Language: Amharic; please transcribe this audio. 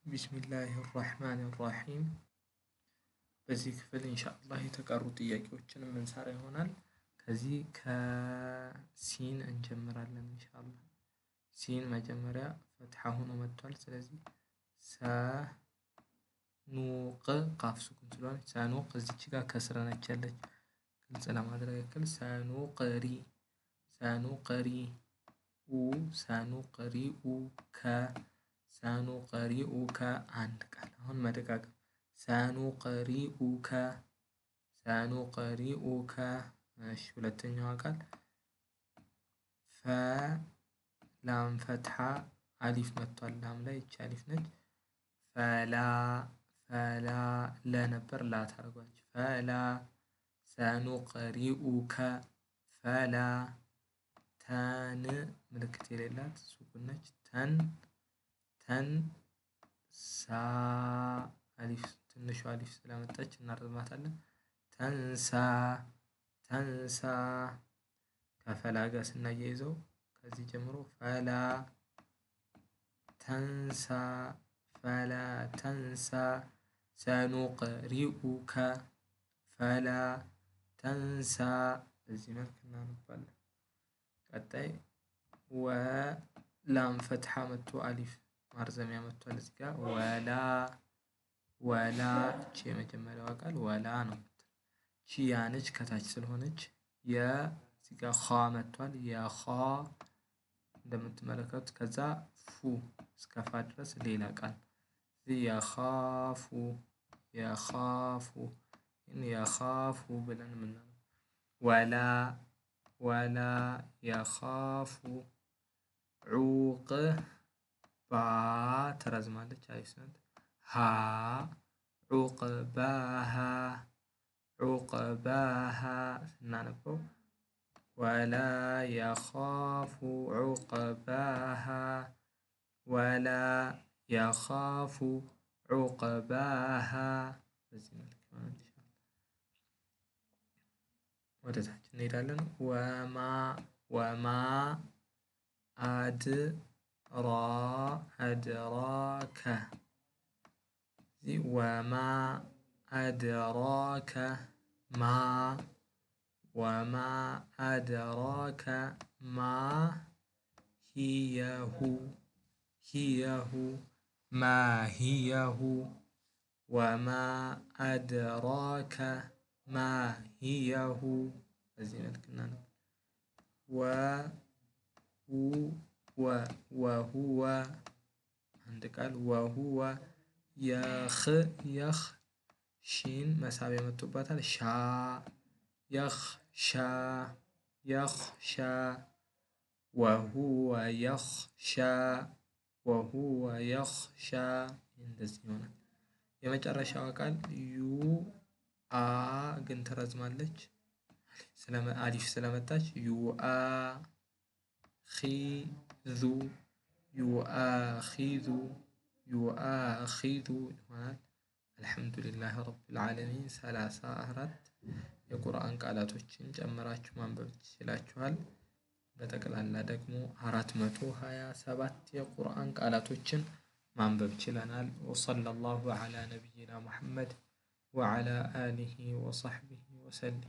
ቢስሚላሂ ራህማን ራሂም። በዚህ ክፍል ኢንሻአላህ የተቀሩ ጥያቄዎችን የምንሰራ ይሆናል። ከዚህ ከሲን እንጀምራለን ኢንሻአላህ። ሲን መጀመሪያ ፈትሐ ሆኖ መጥቷል። ስለዚህ ሰኑቅ ቃፍ ሱኩን ስለሆነች ሰኑቅ እዚች ጋር ከስረ ነች ያለች ግልጽ ለማድረግ ያክል ሰኑቀሪ ሰኑቀሪኡከ አንድ ቃል። አሁን መደጋገም ሰኑቀሪኡከ። እሺ ሁለተኛዋ ቃል ላም ፈትሐ አሊፍ መጥቷል። ላም ላይ እቺ አሊፍ ነች። ፈላ ለነበር ላ ታርጓች ፈላ ሰኑቀሪኡከ ፈላ። ተን ምልክት የሌላት ሱኩን ነች። ተን ሳ አሊፍ ትንሿ አሊፍ ስለመጣች እናርዝማታለን። ተንሳ ከፈላ ጋር ስናያይዘው ከዚህ ጀምሮ ፈላ ተንሳ ሰኑቀሪኡከ ፈላ ተንሳ። በዚህ መልክ እናነባለን። ቀጣይ ላም ፈትሐ መጥቶ አሊፍ ማርዘሚያ መጥቷል። እዚህ ጋር ወላ እቺ የመጀመሪያዋ ቃል ወላ ነው። እቺ ያነች ከታች ስለሆነች እዚህ ጋር ኸ መጥቷል። የኸ እንደምትመለከቱት ከዛ ፉ እስከ ፋ ድረስ ሌላ ቃል የኻፉ ብለን የምናነው ወላ የኻፉ ዑቅ ባ ትረዝማለች። አይስነት ሃ ዑቅባሃ ስናነበው ወላ የኻፉ ዑቅባሃ በዚህ መልክ ማለት ነው። ወደ ታች እንሄዳለን። ወማ አድራከ ወማ አድራከ ማ ሂየሁ ማሂየሁ ወማ አድራከ ማሂየሁ። በዚህ መልክ እናነብ። ወሁወ አንድ ቃል ወሁወ የኽ ሺን መሳቢያ መጥቶባታል። የኽሻ ወሁወ የኽሻ እንደዚህ ይሆናል። የመጨረሻዋ ቃል ግን ትረዝማለች አሊፍ ስለመጣች ዩአኺዙ ይሆናል። አልሐምዱሊላህ ረብል ዓለሚን 34 የቁርአን ቃላቶችን ጨምራችሁ ማንበብ ትችላችኋል። በጠቅላላ ደግሞ 427 የቁርአን ቃላቶችን ማንበብ ችለናል። ወሰለላሁ ዐላ ነቢይና ሙሐመድ ወዐላ አሊሂ ወሰሕቢሂ ወሰለም።